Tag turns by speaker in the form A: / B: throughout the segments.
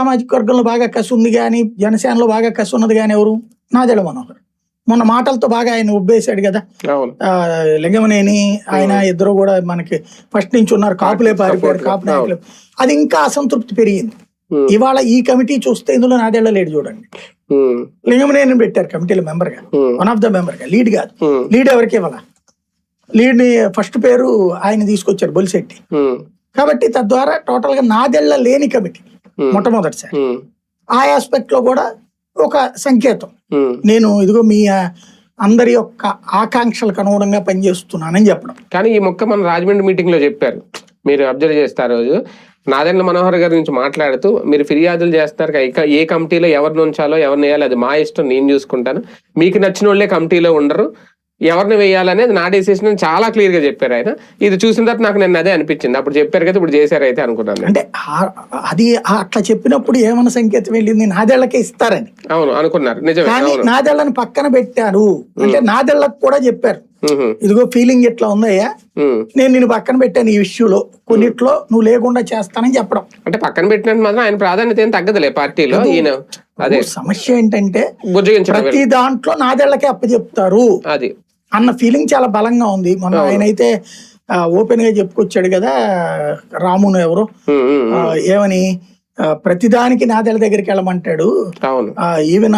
A: సామాజిక వర్గంలో బాగా కసి ఉంది కానీ జనసేనలో బాగా కసి ఉన్నది కానీ ఎవరు? నాదెళ్ల మనోహర్. మొన్న మాటలతో బాగా ఆయన ఉబ్బేశాడు కదా. లింగమనేని ఆయన ఇద్దరు కూడా మనకి ఫస్ట్ నుంచి ఉన్నారు, కాపులే పారిపోయారు, కాపు నాయకులు. అది ఇంకా అసంతృప్తి పెరిగింది. ఇవాళ ఈ కమిటీ చూస్తే ఇందులో నాదెళ్ల లేడు చూడండి. లింగమనేని పెట్టారు కమిటీలో మెంబర్ గా, వన్ ఆఫ్ ద మెంబర్ గా, లీడ్ కాదు. లీడ్ ఎవరికి ఇవ్వాల? లీడ్ ని ఫస్ట్ పేరు ఆయన తీసుకొచ్చారు, బొలిశెట్టి. కాబట్టి తద్వారా టోటల్ గా నాదెళ్ల లేని కమిటీ మొట్టమొదటిసారి. ఆ ఆస్పెక్ట్ లో కూడా ఒక సంకేతం, నేను ఇదిగో మీ అందరి యొక్క ఆకాంక్షలకు అనుగుణంగా పనిచేస్తున్నానని చెప్పడం.
B: కానీ ఈ మొక్క మన రాజమండ్రి మీటింగ్ లో చెప్పారు, మీరు అబ్జర్వ్ చేస్తారు. రోజు నాదెళ్ల మనోహర్ గారి నుంచి మాట్లాడుతూ, మీరు ఫిర్యాదులు చేస్తారు, ఏ కమిటీలో ఎవరిని ఉంచాలో ఎవరిని వేయాలి అది మా ఇష్టం, నేను చూసుకుంటాను, మీకు నచ్చిన వాళ్ళే కమిటీలో ఉండరు, ఎవరిని వేయాలనేది నా డెసిషన్ చాలా క్లియర్ గా చెప్పారు ఆయన. ఇది చూసిన తర్వాత నాకు నేను అదే అనిపించింది, అప్పుడు చెప్పారు కదా ఇప్పుడు చేశారు అయితే అనుకున్నాను.
A: అంటే అది అట్లా చెప్పినప్పుడు ఏమన్నా సంకేతం వెళ్ళింది, నాదెళ్లకే ఇస్తారని.
B: అవును అనుకున్నారు, నిజమే.
A: నాదెళ్లని పక్కన పెట్టారు అంటే నాదెళ్లకు కూడా చెప్పారు, ఇదిగో ఫీలింగ్ ఎట్లా ఉందయ్యా, నేను నిన్ను పక్కన పెట్టాను ఈ ఇష్యూలో, కొన్నిట్లో నువ్వు లేకుండా చేస్తానని చెప్పడం.
B: అంటే పక్కన పెట్టినట్టు మాత్రం ఆయన ప్రాధాన్యత ఏం తగ్గదులే పార్టీలో. ఈయన అదే
A: సమస్య ఏంటంటే ప్రతి దాంట్లో నాదెళ్లకే అప్పచెప్తారు
B: అది
A: అన్న ఫీలింగ్ చాలా బలంగా ఉంది. మొన్న ఆయన అయితే ఓపెన్ గా చెప్పుకొచ్చాడు కదా, రామును ఎవరు ఏమని, ప్రతిదానికి నాదెళ్ల దగ్గరికి వెళ్ళమంటాడు. ఈవెన్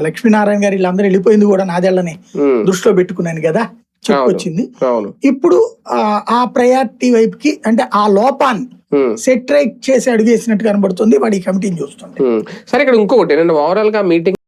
A: లక్ష్మీనారాయణ గారు వీళ్ళందరూ వెళ్ళిపోయింది కూడా నాదెళ్లని దృష్టిలో పెట్టుకున్నాను కదా చెప్పుకొచ్చింది. ఇప్పుడు ఆ ప్రయారిటీ వైపుకి, అంటే ఆ లోపాన్ని సెటరేట్ చేసి అడుగేసినట్టు కనబడుతుంది వాడి కమిటీని చూస్తుంటే.
B: సరే, ఇక్కడ ఇంకొకటి ఓవరాల్ గా మీటింగ్